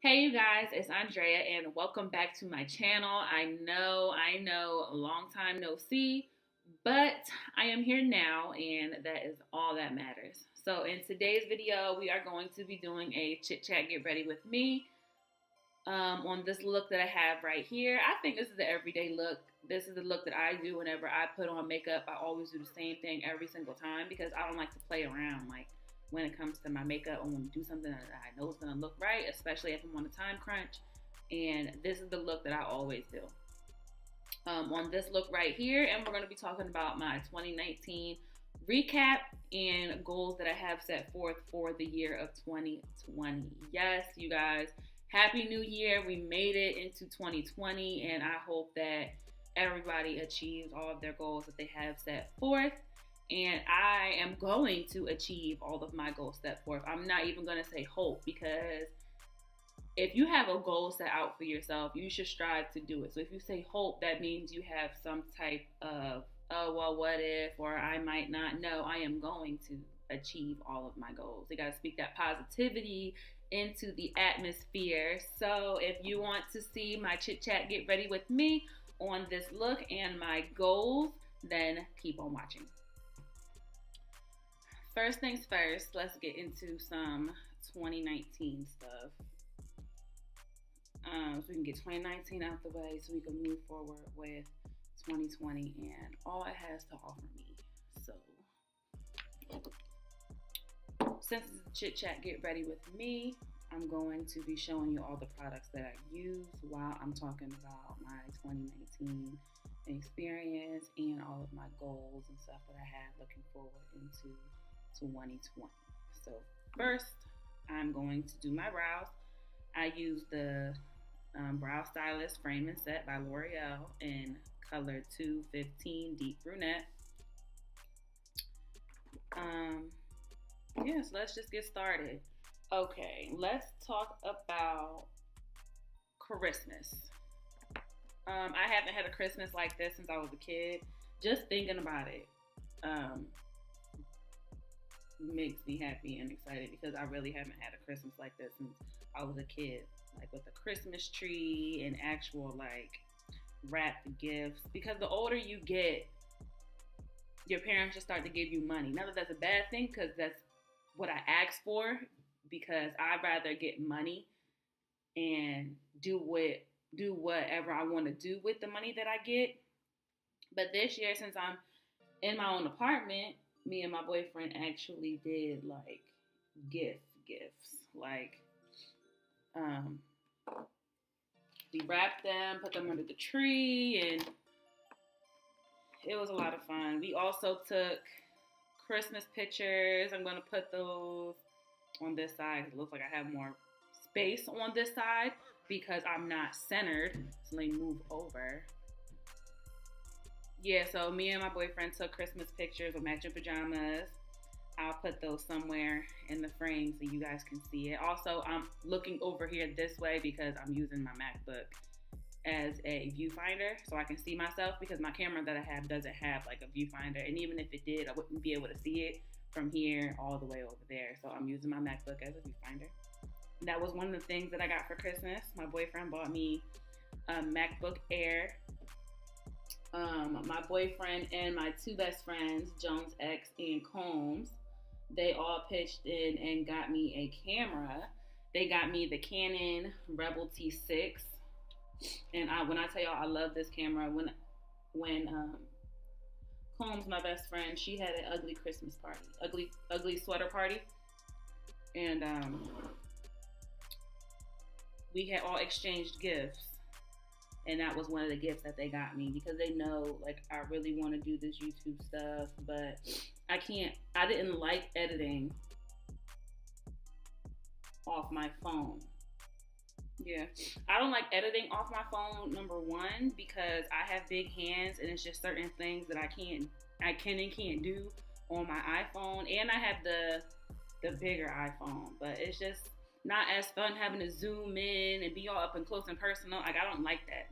Hey you guys, it's Andrea and welcome back to my channel. I know, a long time no see, but I am here now and that is all that matters. So in today's video, we are going to be doing a chit chat get ready with me on this look that I have right here. I think this is the everyday look. This is the look that I do whenever I put on makeup. I always do the same thing every single time because I don't like to play around. Like when it comes to my makeup, I want to do something that I know is going to look right, especially if I'm on a time crunch. And this is the look that I always do. On this look right here, and we're going to be talking about my 2019 recap and goals that I have set forth for the year of 2020. Yes, you guys, Happy New Year. We made it into 2020, and I hope that everybody achieves all of their goals that they have set forth. And I am going to achieve all of my goals set forth. I'm not even going to say hope, because if you have a goal set out for yourself, you should strive to do it. So if you say hope, that means you have some type of, oh, well, what if, or I might not. No, I am going to achieve all of my goals. You got to speak that positivity into the atmosphere. So if you want to see my chit chat get ready with me on this look and my goals, then keep on watching. First things first, let's get into some 2019 stuff. So we can get 2019 out the way so we can move forward with 2020 and all it has to offer me. So, since it's a chit chat get ready with me, I'm going to be showing you all the products that I use while I'm talking about my 2019 experience and all of my goals and stuff that I have looking forward into 2020. So first, I'm going to do my brows. I use the Brow Stylist Frame and Set by L'Oreal in color 215 Deep Brunette. Yeah, so let's just get started. Okay, let's talk about Christmas. I haven't had a Christmas like this since I was a kid. Just thinking about it makes me happy and excited because I really haven't had a Christmas like this since I was a kid. Like with a Christmas tree and actual like wrapped gifts. Because the older you get, your parents just start to give you money. Not that that's a bad thing, because that's what I asked for, because I'd rather get money and do whatever I want to do with the money that I get. But this year, since I'm in my own apartment, me and my boyfriend actually did like gifts. Like we wrapped them, put them under the tree, and it was a lot of fun. We also took Christmas pictures. I'm gonna put those on this side. It looks like I have more space on this side because I'm not centered. So let me move over. Yeah, so me and my boyfriend took Christmas pictures with matching pajamas. I'll put those somewhere in the frame so you guys can see it. Also, I'm looking over here this way because I'm using my MacBook as a viewfinder so I can see myself, because my camera that I have doesn't have like a viewfinder. And even if it did, I wouldn't be able to see it from here all the way over there. So I'm using my MacBook as a viewfinder. That was one of the things that I got for Christmas. My boyfriend bought me a MacBook Air. My boyfriend and my two best friends, Jones X and Combs, they all pitched in and got me a camera. They got me the Canon Rebel T6. And when I tell y'all I love this camera, when Combs, my best friend, she had an ugly Christmas party, ugly sweater party. And we had all exchanged gifts. And that was one of the gifts that they got me, because they know like I really want to do this YouTube stuff, but I didn't like editing off my phone. Yeah, I don't like editing off my phone, number one, because I have big hands and it's just certain things that I can and can't do on my iPhone. And I have the bigger iPhone, but it's just not as fun having to zoom in and be all up and close and personal. Like, I don't like that.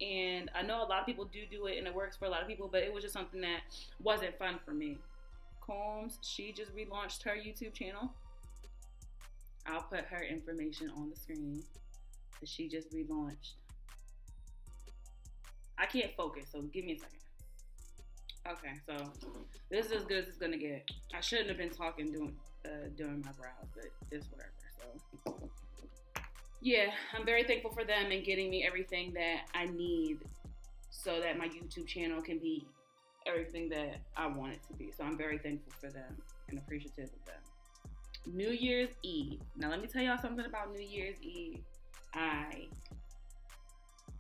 And I know a lot of people do it and it works for a lot of people, but it was just something that wasn't fun for me. Combs, she just relaunched her YouTube channel. I'll put her information on the screen because she just relaunched. I can't focus, so give me a second. Okay, so this is as good as it's gonna get. I shouldn't have been talking doing my brows, but it's whatever. So yeah, I'm very thankful for them and getting me everything that I need so that my YouTube channel can be everything that I want it to be. So I'm very thankful for them and appreciative of them. New Year's Eve. Now let me tell y'all something about New Year's Eve. I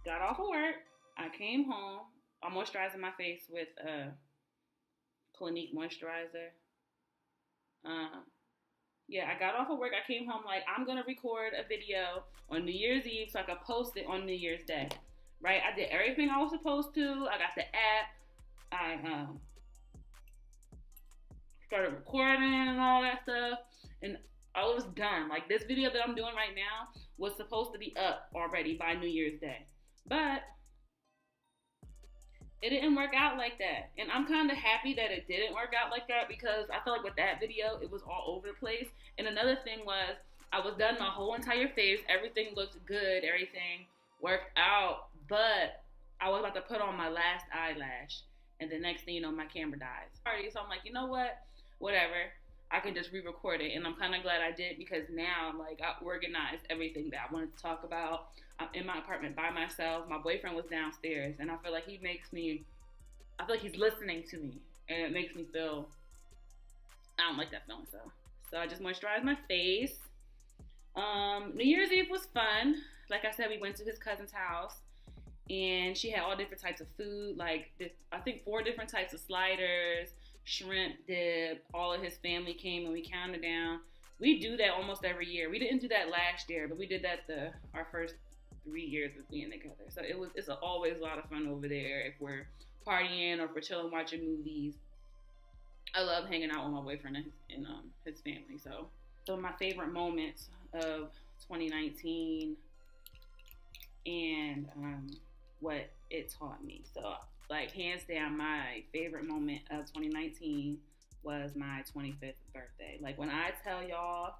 got off of work. I came home. I'm moisturizing my face with Clinique moisturizer. Yeah, I got off of work. I came home like, I'm going to record a video on New Year's Eve so I could post it on New Year's Day. Right? I did everything I was supposed to. I got the app. I started recording and all that stuff. And I was done. Like, this video that I'm doing right now was supposed to be up already by New Year's Day. But it didn't work out like that. And I'm kind of happy that it didn't work out like that because I felt like with that video, it was all over the place. And another thing was, I was done my whole entire face. Everything looked good. Everything worked out. But I was about to put on my last eyelash. And the next thing you know, my camera dies. So I'm like, you know what? Whatever. I can just re-record it. And I'm kind of glad I did because now, like, I organized everything that I wanted to talk about. I'm in my apartment by myself. My boyfriend was downstairs. And I feel like I feel like he's listening to me. And it makes me feel, I don't like that feeling. So I just moisturized my face. New Year's Eve was fun. Like I said, we went to his cousin's house. And she had all different types of food. Like, I think 4 different types of sliders, shrimp dip. All of his family came and we counted down. We do that almost every year. We didn't do that last year, but we did that our first 3 years of being together. So it's always a lot of fun over there if we're partying or if we're chilling, watching movies. I love hanging out with my boyfriend and his family. So my favorite moments of 2019 and what it taught me. So, like, hands down, my favorite moment of 2019 was my 25th birthday. Like, when I tell y'all,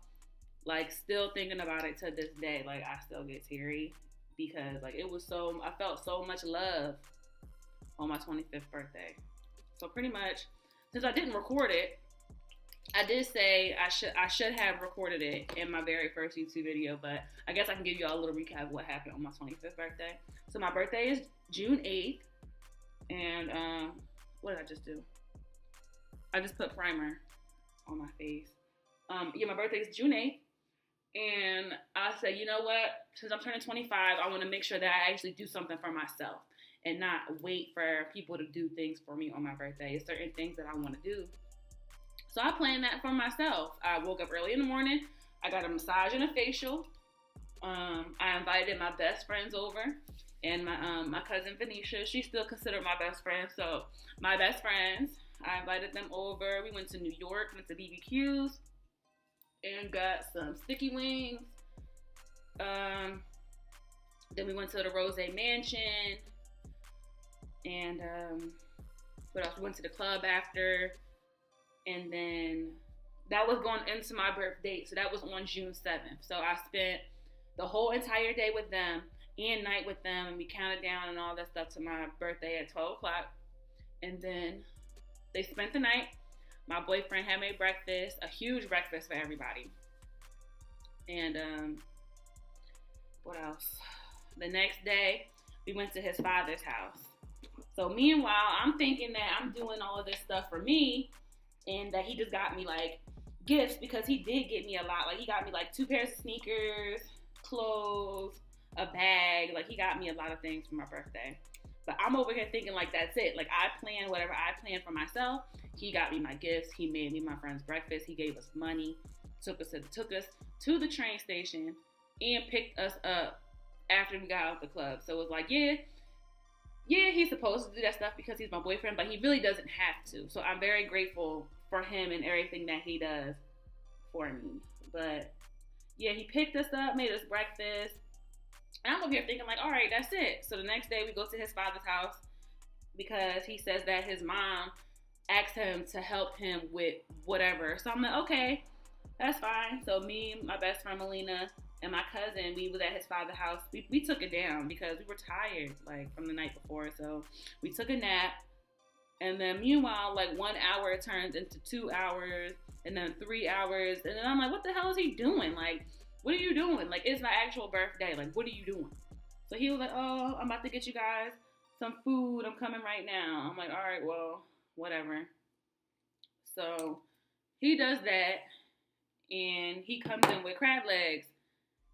like, still thinking about it to this day, like, I still get teary because, like, I felt so much love on my 25th birthday. So pretty much, since I didn't record it, I did say I should have recorded it in my very first YouTube video, but I guess I can give you all a little recap of what happened on my 25th birthday. So my birthday is June 8th, and what did I just do? I just put primer on my face. Yeah, my birthday is June 8th, and I said, you know what? Since I'm turning 25, I want to make sure that I actually do something for myself and not wait for people to do things for me on my birthday. It's certain things that I want to do. So I planned that for myself. I woke up early in the morning. I got a massage and a facial. I invited my best friends over and my cousin Venetia. She's still considered my best friend. So my best friends, I invited them over. We went to New York, went to BBQs, and got some sticky wings. Then we went to the Rose Mansion. And what else? We went to the club after. And then that was going into my birth date. So that was on June 7th. So I spent the whole entire day with them and night with them. And we counted down and all that stuff to my birthday at 12 o'clock. And then they spent the night. My boyfriend had made breakfast, a huge breakfast for everybody. And what else? The next day, we went to his father's house. So meanwhile, I'm thinking that I'm doing all of this stuff for me. And that he just got me, like, gifts because he did get me a lot. Like, he got me, like, 2 pairs of sneakers, clothes, a bag. Like, he got me a lot of things for my birthday. But I'm over here thinking, like, that's it. Like, I planned whatever I planned for myself. He got me my gifts. He made me my friend's breakfast. He gave us money. Took us to the train station and picked us up after we got out the club. So it was like, yeah, he's supposed to do that stuff because he's my boyfriend, but he really doesn't have to. So I'm very grateful for him and everything that he does for me. But yeah, he picked us up, made us breakfast. And I'm over here thinking like, all right, that's it. So the next day we go to his father's house because he says that his mom asked him to help him with whatever. So I'm like, okay. That's fine. So me, my best friend Melina, and my cousin, we was at his father's house. We took it down because we were tired, like from the night before. So we took a nap, and then meanwhile, like 1 hour turns into 2 hours, and then 3 hours, and then I'm like, what the hell is he doing? Like, what are you doing? Like, it's my actual birthday. Like, what are you doing? So he was like, oh, I'm about to get you guys some food. I'm coming right now. I'm like, all right, well, whatever. So he does that, and he comes in with crab legs.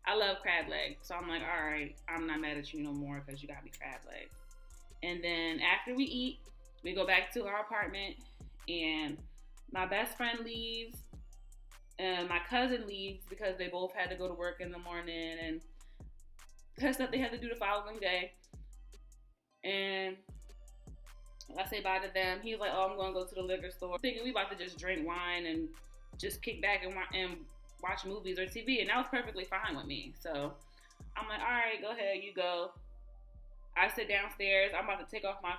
I love crab legs. So I'm like, all right, I'm not mad at you no more because you got me crab legs. And then after we eat, we go back to our apartment, and my best friend leaves, and my cousin leaves because they both had to go to work in the morning and had stuff they had to do the following day. And I say bye to them. He's like, oh, I'm going to go to the liquor store. Thinking we about to just drink wine and just kick back and watch movies or TV. And that was perfectly fine with me. So I'm like, all right, go ahead, you go. I sit downstairs. I'm about to take off my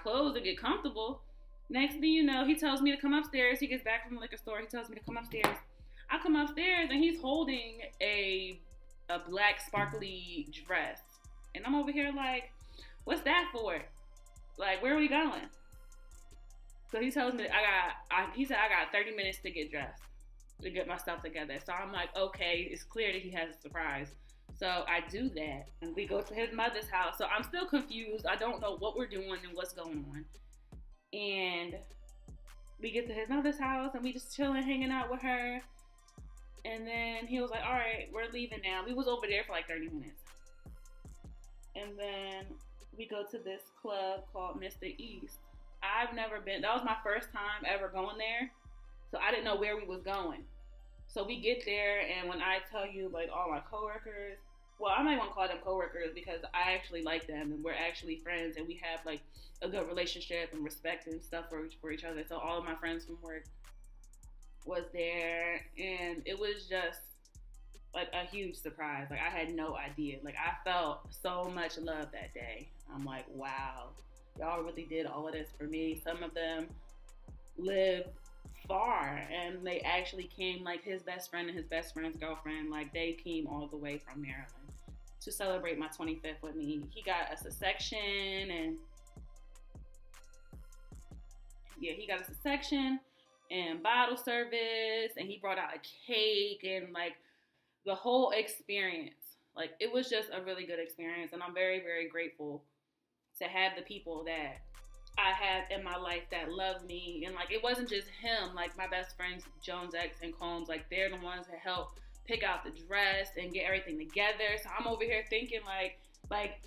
clothes and get comfortable. Next thing you know, he tells me to come upstairs. He gets back from the liquor store. He tells me to come upstairs. I come upstairs, and he's holding a black sparkly dress. And I'm over here like, what's that for? Like, where are we going? So he tells me he said I got 30 minutes to get dressed, to get my stuff together. So I'm like, okay, it's clear that he has a surprise. So I do that, and we go to his mother's house. So I'm still confused. I don't know what we're doing and what's going on. And we get to his mother's house, and we just chilling, hanging out with her. And then he was like, all right, we're leaving now. We was over there for like 30 minutes. And then we go to this club called Mr. East. I've never been. That was my first time ever going there. So I didn't know where we was going. So we get there, and when I tell you, like, all my coworkers, well, I might want to call them coworkers because I actually like them, and we're actually friends, and we have, like, a good relationship and respect and stuff for each other. So all of my friends from work was there, and it was just, like, a huge surprise. Like, I had no idea. Like, I felt so much love that day. I'm like, wow, y'all really did all of this for me. Some of them lived far, and they actually came, like his best friend and his best friend's girlfriend, like they came all the way from Maryland to celebrate my 25th with me. He got us a section, and he got us a section and bottle service, and he brought out a cake, and like the whole experience, like it was just a really good experience. And I'm very, very grateful to have the people that I have in my life that love me. And like, it wasn't just him, like my best friends, Jones X and Combs, like they're the ones that help pick out the dress and get everything together. So I'm over here thinking like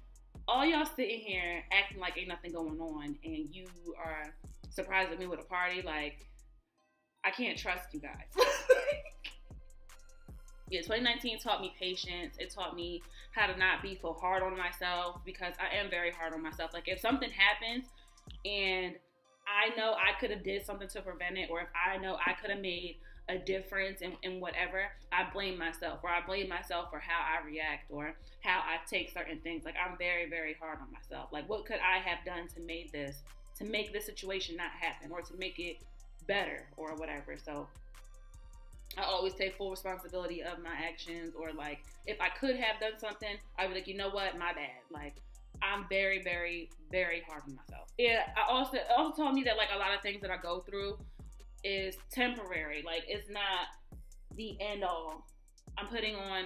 all y'all sitting here acting like ain't nothing going on, and you are surprising me with a party. Like, I can't trust you guys. Yeah, 2019 taught me patience. It taught me how to not be so hard on myself, because I am very hard on myself. Like, if something happens and I know I could have did something to prevent it, or if I know I could have made a difference in whatever, I blame myself, or I blame myself for how I react or how I take certain things. Like, I'm very, very hard on myself. Like, what could I have done to make this situation not happen, or to make it better, or whatever. So I always take full responsibility of my actions, or like if I could have done something, I would be like, you know what, my bad. Like, I'm very, very, very hard on myself. Yeah, it also taught me that like a lot of things that I go through is temporary. Like, it's not the end all. I'm putting on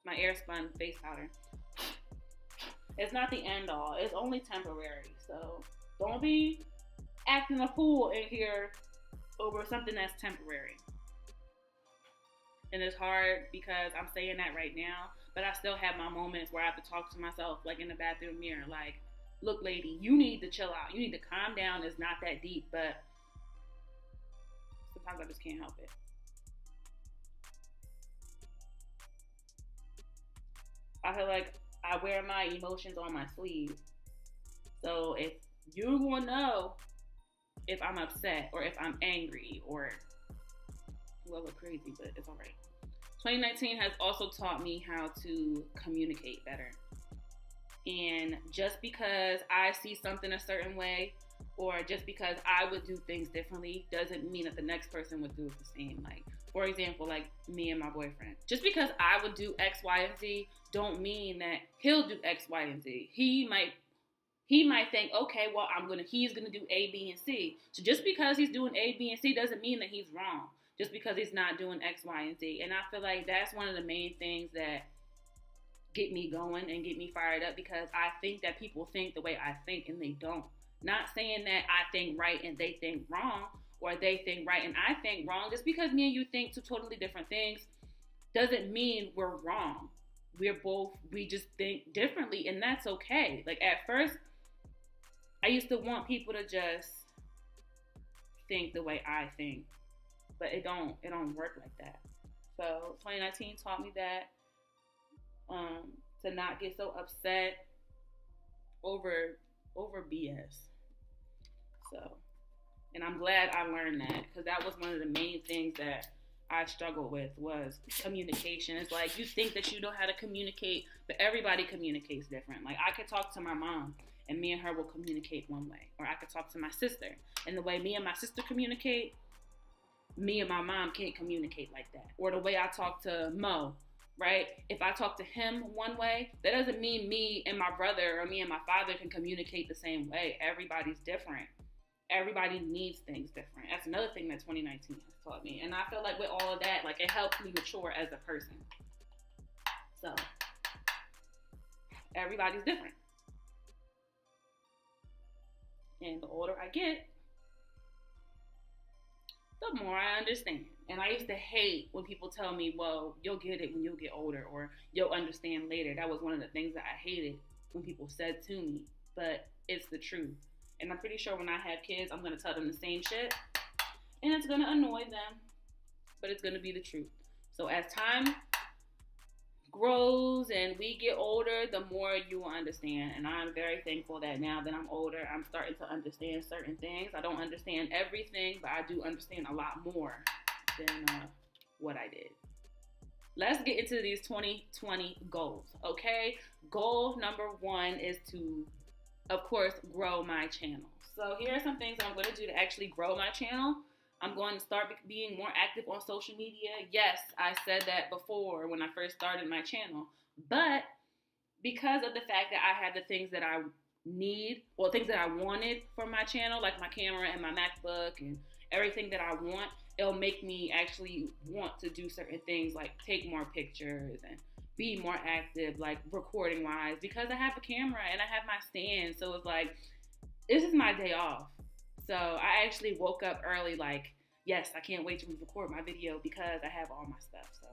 my Airspun face powder. It's not the end all. It's only temporary. So don't be acting a fool in here over something that's temporary. And it's hard because I'm saying that right now, but I still have my moments where I have to talk to myself, like in the bathroom mirror, like, look, lady, you need to chill out. You need to calm down. It's not that deep, but sometimes I just can't help it. I feel like I wear my emotions on my sleeve. So if you want to know if I'm upset or if I'm angry or, well, look crazy, but it's all right. 2019 has also taught me how to communicate better. And just because I see something a certain way or just because I would do things differently doesn't mean that the next person would do the same. Like, for example, like me and my boyfriend. Just because I would do X, Y, and Z don't mean that he'll do X, Y, and Z. He might think, okay, well, he's gonna do A, B, and C. So just because he's doing A, B, and C doesn't mean that he's wrong. Just because he's not doing X, Y, and Z. And I feel like that's one of the main things that get me going and get me fired up, because I think that people think the way I think and they don't. Not saying that I think right and they think wrong, or they think right and I think wrong. Just because me and you think two totally different things doesn't mean we're wrong. We just think differently, and that's okay. Like, at first, I used to want people to just think the way I think, but it don't work like that. So 2019 taught me that, to not get so upset over BS. So, and I'm glad I learned that, because that was one of the main things that I struggled with, was communication. It's like, you think that you know how to communicate, but everybody communicates different. Like, I could talk to my mom and me and her will communicate one way, or I could talk to my sister, and the way me and my sister communicate, me and my mom can't communicate like that. Or the way I talk to Mo, right? If I talk to him one way, that doesn't mean me and my brother or me and my father can communicate the same way. Everybody's different. Everybody needs things different. That's another thing that 2019 has taught me. And I feel like with all of that, like, it helped me mature as a person. So, everybody's different. And the older I get, the more I understand. And I used to hate when people tell me, well, you'll get it when you'll get older, or you'll understand later. That was one of the things that I hated when people said to me. But it's the truth. And I'm pretty sure when I have kids, I'm going to tell them the same shit. And it's going to annoy them. But it's going to be the truth. So as time grows and we get older, the more you will understand. And I'm very thankful that now that I'm older, I'm starting to understand certain things. I don't understand everything, but I do understand a lot more than what I did. Let's get into these 2020 goals, okay? Goal number 1 is to, of course, grow my channel. So here are some things I'm going to do to actually grow my channel. I'm going to start being more active on social media. Yes, I said that before when I first started my channel. But because of the fact that I have the things that I need, or things that I wanted for my channel, like my camera and my MacBook and everything that I want, it'll make me actually want to do certain things, like take more pictures and be more active, like recording wise, because I have a camera and I have my stand. So it's like, this is my day off. So I actually woke up early, like, yes, I can't wait to record my video because I have all my stuff. So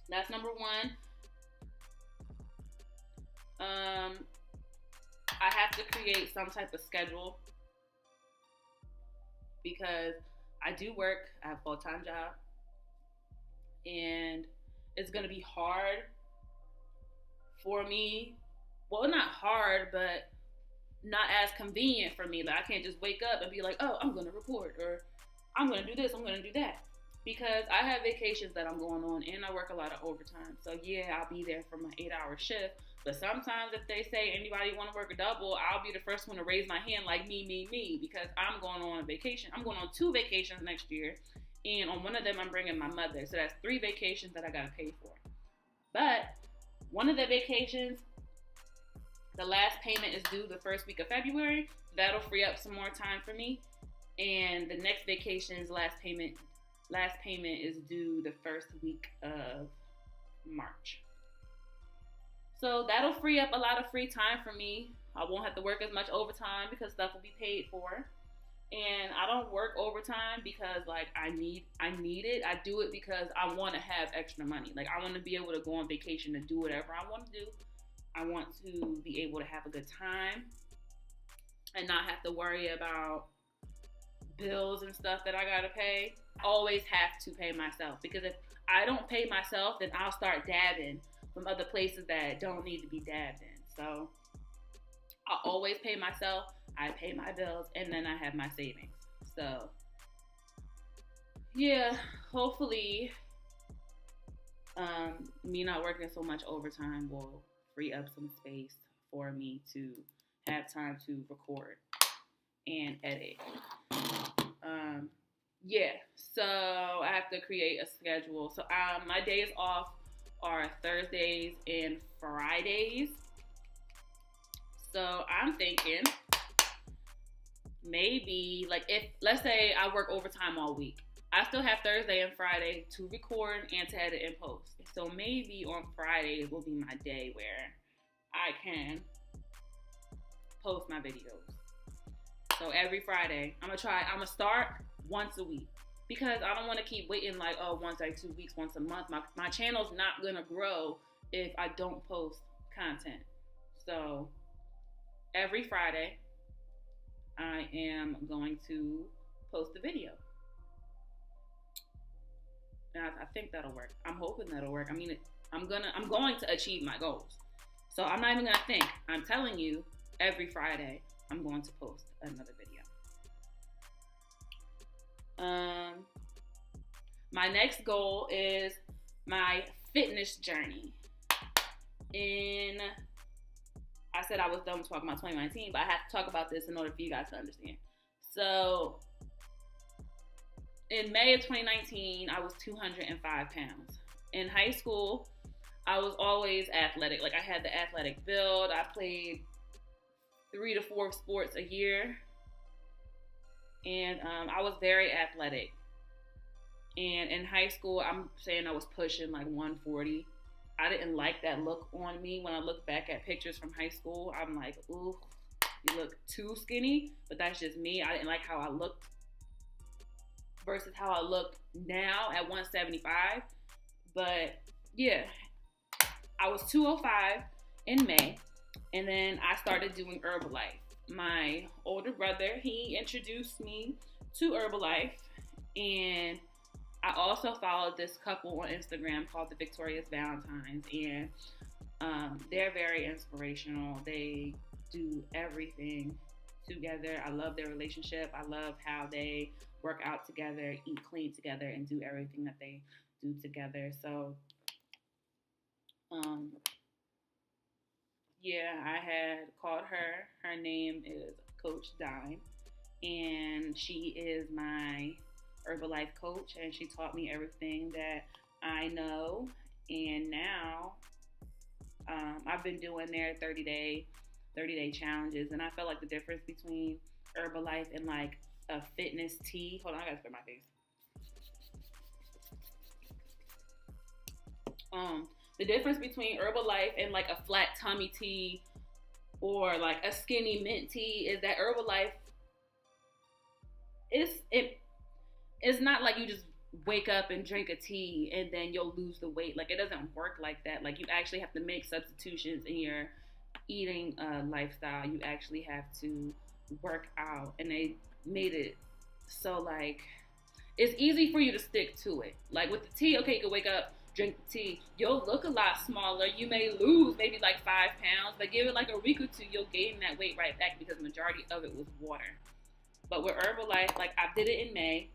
that's number 1. I have to create some type of schedule, because I do work. I have a full-time job, and it's going to be hard for me. Well, not hard, but not as convenient for me. Like, I can't just wake up and be like, oh, I'm going to record, or I'm going to do this, I'm going to do that. Because I have vacations that I'm going on, and I work a lot of overtime. So yeah, I'll be there for my 8-hour shift. But sometimes if they say anybody want to work a double, I'll be the first one to raise my hand, like me, because I'm going on a vacation. I'm going on 2 vacations next year. And on one of them, I'm bringing my mother. So that's 3 vacations that I got to pay for. But one of the vacations, the last payment is due the first week of February. That'll free up some more time for me. And the next vacation's last payment is due the first week of March. So that'll free up a lot of free time for me. I won't have to work as much overtime because stuff will be paid for. And I don't work overtime because, like, I need it. I do it because I want to have extra money. Like, I want to be able to go on vacation and do whatever I want to do. I want to be able to have a good time and not have to worry about bills and stuff that I gotta pay. I always have to pay myself, because if I don't pay myself, then I'll start dabbing from other places that don't need to be dabbed in. So I always pay myself. I pay my bills, and then I have my savings. So yeah, hopefully me not working so much overtime will free up some space for me to have time to record. and edit. Yeah, so I have to create a schedule. So my days off are Thursdays and Fridays. So I'm thinking maybe, like, if, let's say I work overtime all week, I still have Thursday and Friday to record and to edit and post. So maybe on Fridays will be my day where I can post my videos. So every Friday, I'm gonna start once a week, because I don't want to keep waiting like, oh, once every 2 weeks, once a month. My channel's not gonna grow if I don't post content. So every Friday, I am going to post a video. And I think that'll work. I'm hoping that'll work. I mean, I'm going to achieve my goals. So I'm not even gonna think. I'm telling you, every Friday, I'm going to post another video. My next goal is my fitness journey. I said I was done talking about 2019, but I have to talk about this in order for you guys to understand. So in May of 2019, I was 205 pounds. In high school, I was always athletic. Like, I had the athletic build. I played 3 to 4 sports a year. And I was very athletic. And in high school, I'm saying I was pushing like 140. I didn't like that look on me. When I look back at pictures from high school, I'm like, ooh, you look too skinny. But that's just me. I didn't like how I looked versus how I look now at 175. But yeah, I was 205 in May. And then I started doing Herbalife. My older brother, he introduced me to Herbalife, and I also followed this couple on Instagram called the Victorious Valentines, and they're very inspirational. They do everything together. I love their relationship. I love how they work out together, eat clean together, and do everything that they do together. So, yeah, I had called her. Her name is Coach Dime, and she is my Herbalife coach, and she taught me everything that I know. And now I've been doing their 30-day challenges, and I felt like the difference between Herbalife and like a fitness tea. Hold on, I gotta spit my face. The difference between Herbalife and like a flat tummy tea or like a skinny mint tea is that Herbalife it's not like you just wake up and drink a tea and then you'll lose the weight. Like, it doesn't work like that. Like, you actually have to make substitutions in your eating lifestyle. You actually have to work out, and they made it so like it's easy for you to stick to it. Like with the tea, okay, you can wake up, drink the tea, you'll look a lot smaller. You may lose maybe like 5 pounds, but give it like a week or two, you'll gain that weight right back because the majority of it was water. But with Herbalife, like, I did it in May,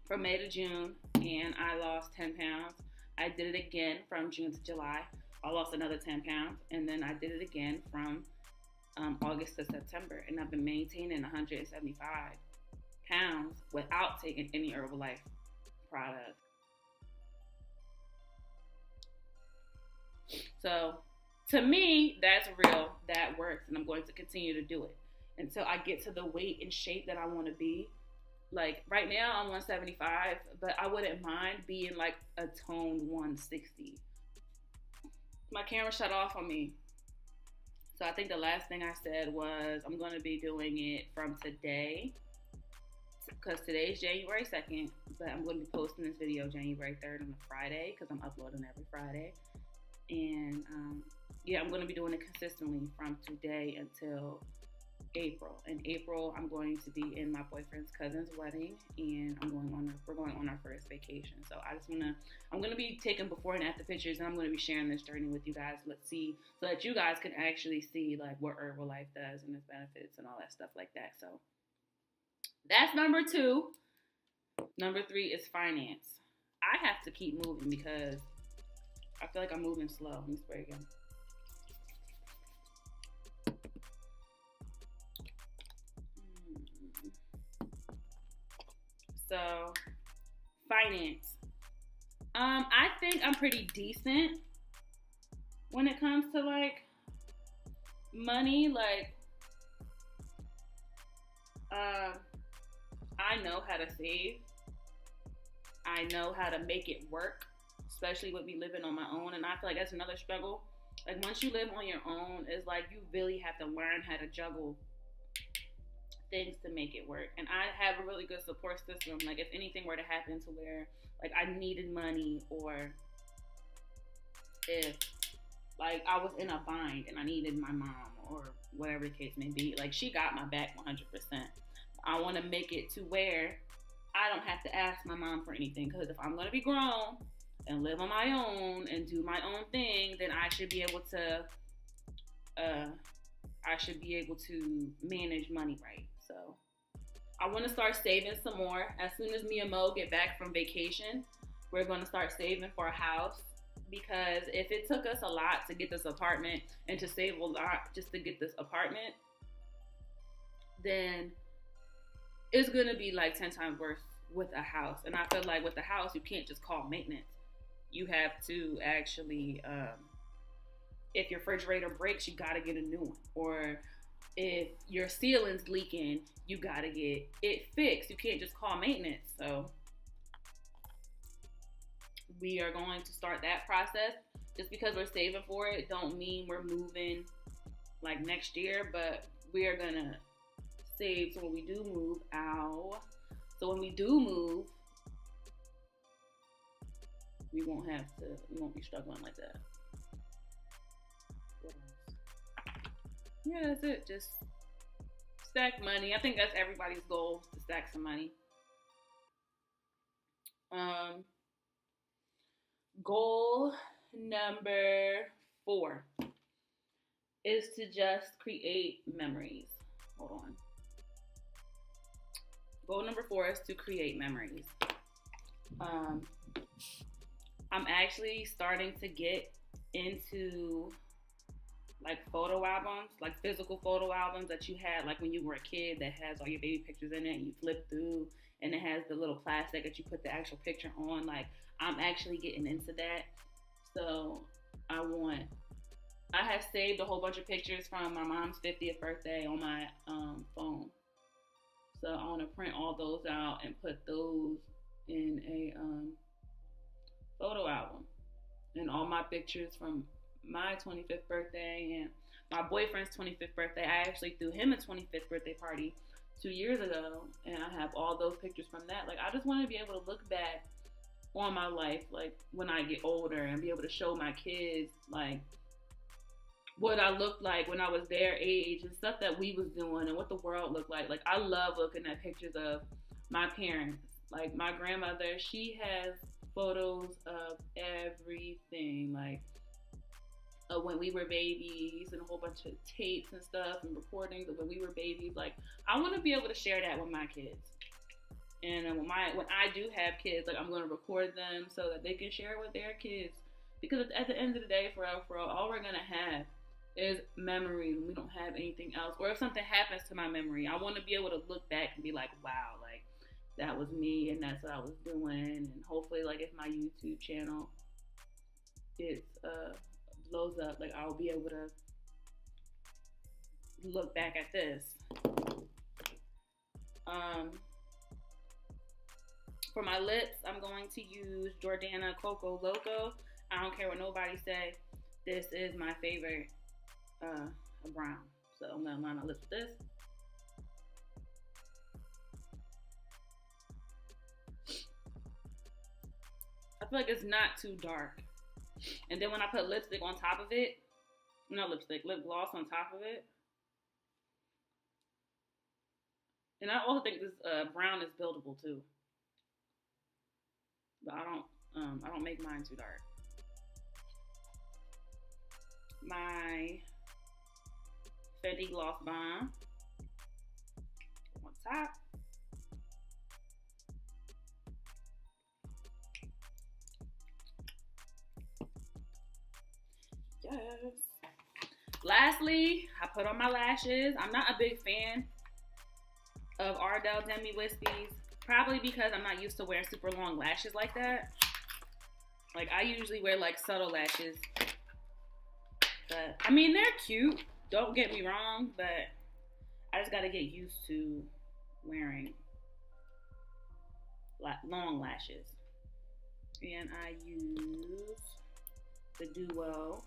from May to June, and I lost 10 pounds. I did it again from June to July. I lost another 10 pounds, and then I did it again from August to September, and I've been maintaining 175 pounds without taking any Herbalife product. So to me, that's real, that works, and I'm going to continue to do it until I get to the weight and shape that I want to be. Like, right now I'm 175, but I wouldn't mind being like a toned 160. My camera shut off on me. So I think the last thing I said was I'm going to be doing it from today, because today's January 2nd, but I'm going to be posting this video January 3rd on a Friday, because I'm uploading every Friday. And yeah, I'm going to be doing it consistently from today until April. In April, I'm going to be in my boyfriend's cousin's wedding, and we're going on our first vacation. So I'm going to be taking before and after pictures, and I'm going to be sharing this journey with you guys. Let's see, so that you guys can actually see like what Herbalife does and its benefits and all that stuff like that. So that's number 2. Number 3 is finance. I have to keep moving because I feel like I'm moving slow. Let me spray again. So, finance. I think I'm pretty decent when it comes to like money. Like, I know how to save. I know how to make it work, especially with me living on my own. And I feel like that's another struggle. Like, once you live on your own, it's like you really have to learn how to juggle things to make it work. And I have a really good support system. Like, if anything were to happen to where like I needed money, or if like I was in a bind and I needed my mom or whatever the case may be, like she got my back 100%. I want to make it to where I don't have to ask my mom for anything, because if I'm going to be grown and live on my own and do my own thing, then I should be able to manage money right. So I want to start saving some more. As soon as me and Mo get back from vacation, we're going to start saving for a house, because if it took us a lot to get this apartment and to save a lot just to get this apartment, then it's going to be like 10 times worse with a house. And I feel like with the house, you can't just call maintenance. You have to actually, if your refrigerator breaks, you got to get a new one. Or if your ceiling's leaking, you got to get it fixed. You can't just call maintenance. So we are going to start that process. Just because we're saving for it don't mean we're moving like next year, but we are going to save so when we do move. So when we do move, we won't be struggling like that. What else? Yeah, that's it. Just stack money. I think that's everybody's goal, to stack some money. Goal number 4 is to just create memories. Hold on. Goal number 4 is to create memories. I'm actually starting to get into like photo albums, like physical photo albums that you had like when you were a kid, that has all your baby pictures in it and you flip through, and it has the little plastic that you put the actual picture on. Like, I'm actually getting into that. So I have saved a whole bunch of pictures from my mom's 50th birthday on my phone. So I want to print all those out and put those in a photo album. And all my pictures from my 25th birthday and my boyfriend's 25th birthday. I actually threw him a 25th birthday party 2 years ago, and I have all those pictures from that. Like, I just want to be able to look back on my life, like when I get older, and be able to show my kids like what I looked like when I was their age and stuff that we was doing and what the world looked like. Like, I love looking at pictures of my parents. Like, my grandmother, she has photos of everything, like when we were babies, and a whole bunch of tapes and stuff and recordings of when we were babies. Like, I want to be able to share that with my kids. And when I do have kids, like, I'm going to record them so that they can share it with their kids. Because at the end of the day, for all we're going to have is memories. We don't have anything else. Or if something happens to my memory, I want to be able to look back and be like, wow, like, that was me and that's what I was doing. And hopefully, like, if my YouTube channel gets blows up, like, I'll be able to look back at this. For my lips, I'm going to use Jordana Coco Loco. I don't care what nobody say. This is my favorite brown. So I'm going to line my lips with this. I feel like it's not too dark. And then when I put lipstick on top of it, not lipstick, lip gloss on top of it. And I also think this brown is buildable too. But I don't make mine too dark. My Fenty Gloss Bomb on top. Yes. Lastly, I put on my lashes. I'm not a big fan of Ardell Demi Wispies. Probably because I'm not used to wearing super long lashes like that. Like, I usually wear, like, subtle lashes. But, I mean, they're cute. Don't get me wrong, but I just got to get used to wearing long lashes. And I use the Duo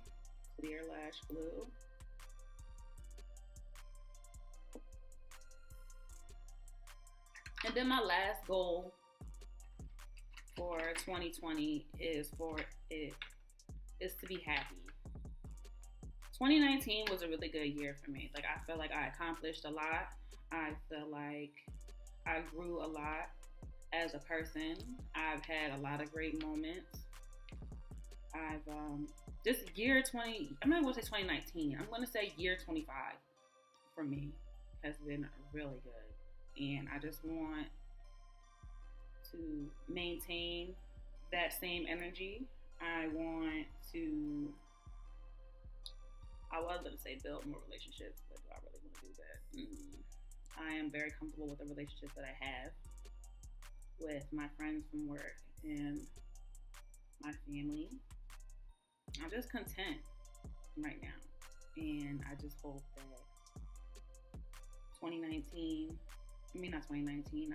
Clear Lash Glue. And then my last goal for 2020 is to be happy. 2019 was a really good year for me. Like, I feel like I accomplished a lot. I feel like I grew a lot as a person. I've had a lot of great moments. This year 20, I'm not going to say 2019. I'm going to say year 25 for me has been really good. And I just want to maintain that same energy. I was going to say build more relationships, but do I really want to do that? I am very comfortable with the relationships that I have with my friends from work and my family. I'm just content right now. And I just hope that 2019,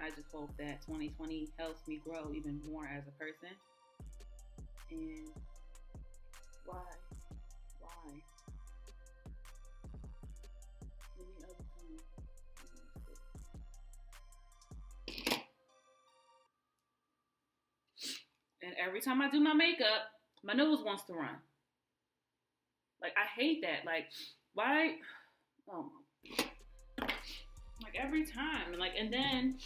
I just hope that 2020 helps me grow even more as a person. And why? Any other time? And every time I do my makeup, my nose wants to run. Like, I hate that. Like, why? Oh my. Like, every time. And then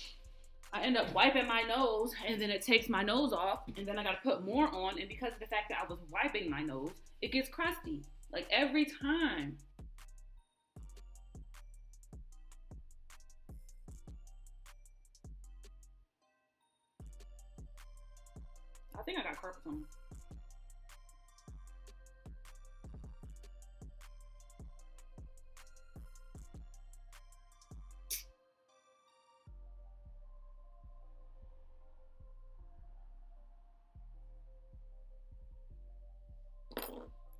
I end up wiping my nose, and then it takes my nose off, and then I gotta put more on, and because of the fact that I was wiping my nose, it gets crusty. Like, every time. I think I got carpet on me.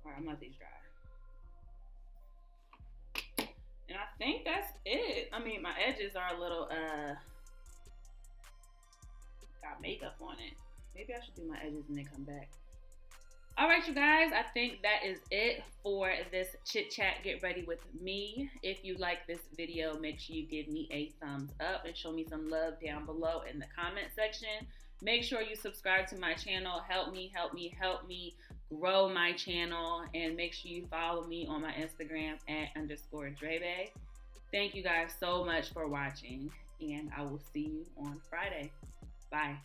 Alright, I'm gonna let these dry. And I think that's it. I mean, my edges are a little, got makeup on it. Maybe I should do my edges and then come back. Alright, you guys, I think that is it for this chit chat. Get ready with me. If you like this video, make sure you give me a thumbs up and show me some love down below in the comment section. Make sure you subscribe to my channel. Help me grow my channel. And make sure you follow me on my Instagram @_Drebe. Thank you guys so much for watching. And I will see you on Friday. Bye.